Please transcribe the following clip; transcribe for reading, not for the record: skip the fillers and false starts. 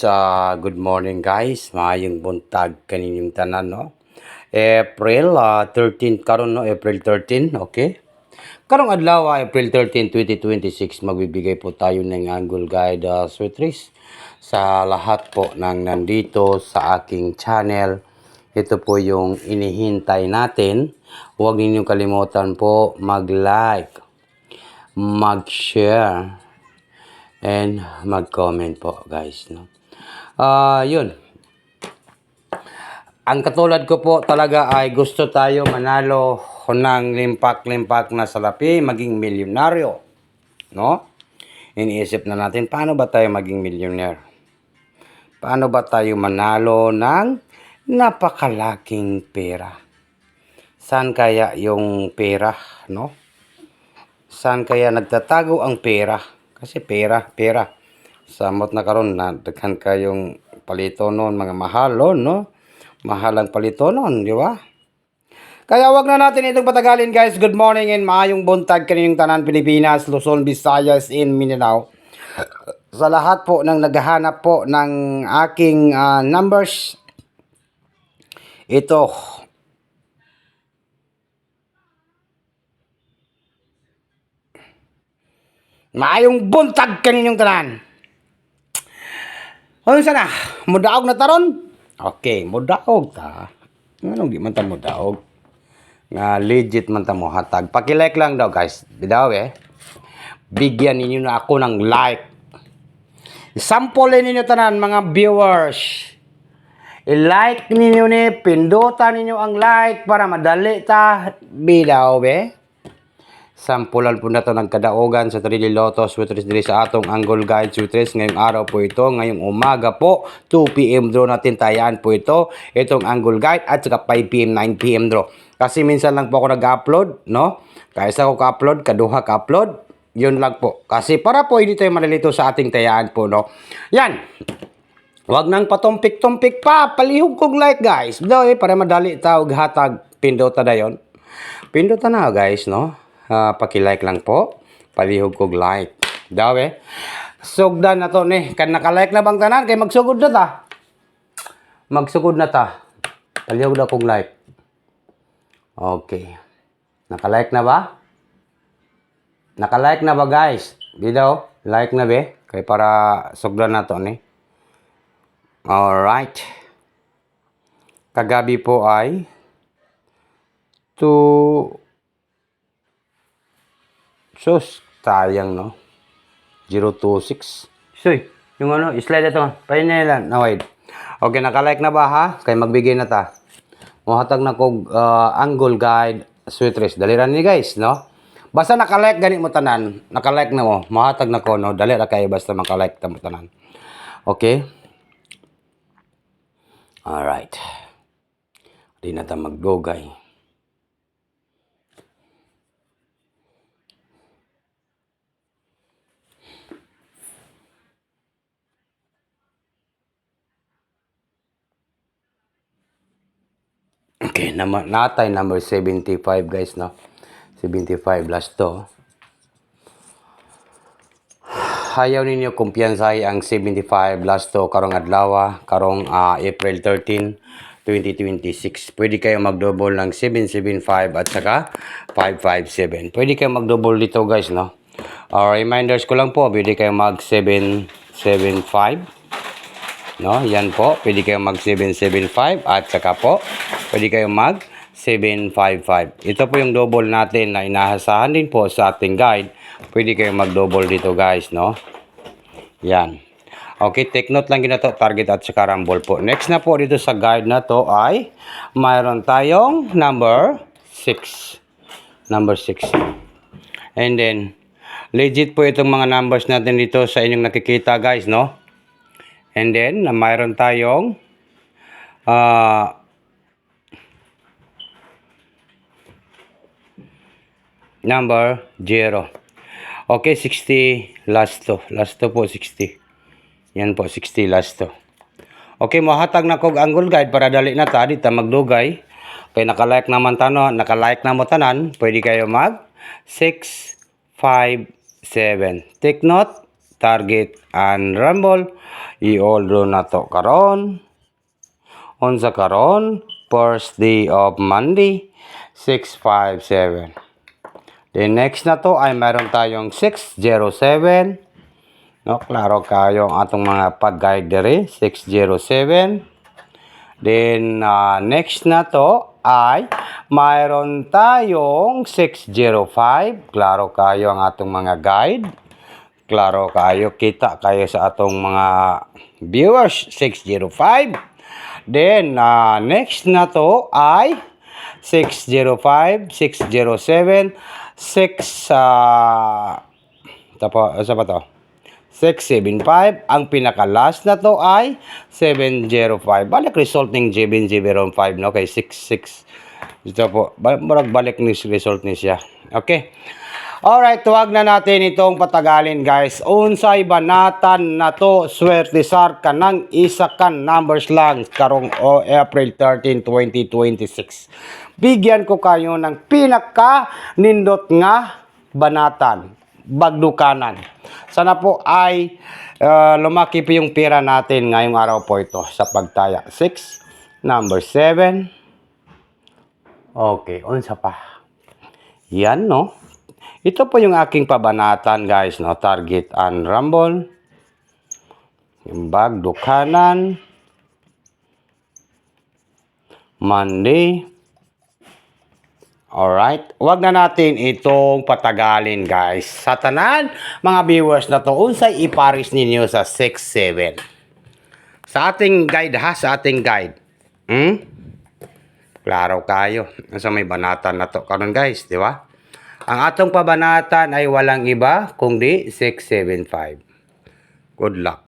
Good morning guys. Maayong buntag kaninyong tanan no. April 13 karon no, April 13, okay? Karong adlaw April 13, 2026 magbibigay po tayo ng angle guide sweatres sa lahat po ng nandito sa aking channel. Ito po yung inihintay natin. Huwag ninyong kalimutan po mag-like, mag-share, and mag-comment po guys no. Yun. Ang katulad ko po talaga ay gusto tayo manalo ng limpak-limpak na salapi, maging milyonaryo. No? Iniisip na natin, paano ba tayo maging milyonaryo? Paano ba tayo manalo ng napakalaking pera? Saan kaya yung pera, no? Saan kaya nagtatago ang pera? Kasi pera. Samot na karon na daghan kayong palito noon, mga mahal no? Mahal ang palito noon, di ba? Kaya wag na natin itong patagalin guys. Good morning and maayong buntag kaninyong tanan Pilipinas, Luzon, Visayas, in Mindanao. Sa lahat po ng naghahanap po ng aking numbers, ito. Maayong buntag kaninyong tanan. Ano sana? Mudaog na taron? Okay, mudaog ta. Anong di man ta mudaog? Nga legit man ta mo hatag. Paki-like lang daw guys. Bidaw bigyan ninyo na ako ng like. Sample ninyo tanan mga viewers. I-like ninyo ni, pindutan ninyo ang like para madali ta. Bidaw Sampulan po na to ng kadaogan sa Trilli Lotto sweatres diri sa atong Angle Guide sweatres. Ngayong araw po ito, ngayong umaga po, 2 PM draw natin, tayaan po ito, itong Angle Guide at saka 5 PM, 9 PM draw. Kasi minsan lang po ako nag-upload, no? Kaysa ako ka-upload, kaduha ka-upload, yun lang po. Kasi para po hindi tayo malilito sa ating tayaan po, no? Yan! Wag nang patumpik-tumpik pa, palihog kog like guys. Daw para madali tawag hatag, pindota na yun. Pindota na guys, no? Paki-like lang po. Palihog kog like. Daw Sugdan na to ni. Kan naka-like na bang tanan? Kay magsugod na ta. Magsugod na ta. Palihog na kog like. Okay. Naka-like na ba? Naka-like na ba guys? Di daw. Like na be. Kay para sugdan na to ni. Alright. Kagabi po ay 2 sus, sayang no. 026. Soy, yung ano, slide ito. Painilan, nawide. Okay, naka-like na ba ha? Kaya magbigay na ta. Muhatag na kog Angle Guide sweatres. Daliran ni guys, no? Basta naka-like gani mo tanan. Naka-like na mo. Muhatag na ko, no? Dali ra kay basta maka-like ta mo tanan. Okay? Alright. Di na ta magdugay. Okay, natay number 75 guys, no? 75 last to. Hayaw ninyo kumpiyansahi ang 75 last to karong adlaw, karong April 13, 2026. Pwede kayo mag-double ng 775 at saka 557. Pwede kayo mag-double dito guys, no? Reminders ko lang po, pwede kayo mag 775. No, yan po. Pwede kayo mag 775 at saka po pwede kayo mag 755. Ito po yung double natin na inahasahan din po sa ating guide. Pwede kayo mag-double dito guys, no? Yan. Okay, take note lang yun na to, target at saka rumble po. Next na po dito sa guide na to ay mayroon tayong number 6. Number 6. And then, legit po itong mga numbers natin dito sa inyong nakikita guys, no? And then, mayroon tayong number 0. Okay, 60 last to. Last to po 60. Yan po, 60 last to. Okay, mahatag na kog Angle Guide para dali na ta, di ta magdugay. Kaya naka-like naman tano, naka-like na mo tanan, pwede kayo mag 657. Take note, target and rumble i-all na to karon. Unsa karon? First day of Monday, 657. The next na to ay meron tayong 607. No, klaro kayo ang atong mga pag-guide dere, 607. Then next na to ay mayroon tayong 605. Klaro kayo ang atong mga guide. Klaro kayo, kita kayo sa atong mga viewers, 605. Then next na to ay 605, 607, 6 sa pa to? 675. Ang pinaka-last na to ay 705. Balik result ng 705, no? Kay 66. Ito po. Balik ni result ni siya. Okay. Alright, tuwag na natin itong patagalin, guys. Unsay banatan na to, swerte sar kanang isa kan numbers lang karong April 13, 2026. Bigyan ko kayo ng pinaka nindot nga banatan, bagdukanan. Sana po ay lumaki po yung pera natin ngayong araw po ito sa pagtaya. 6, number 7. Okay, unsa pa? Yan, no? Ito po yung aking pabanatan, guys, no? Target and rumble. Yung bagdukanan. Monday. Alright, wag na natin itong patagalin, guys. Sa tanan, mga viewers na to, unsay iparis ninyo sa 6-7. Sa ating guide, ha? Sa ating guide. Klaro kayo. Sa may banatan na to karon, guys, di ba? Ang atong pabanatan ay walang iba kundi 675. Good luck.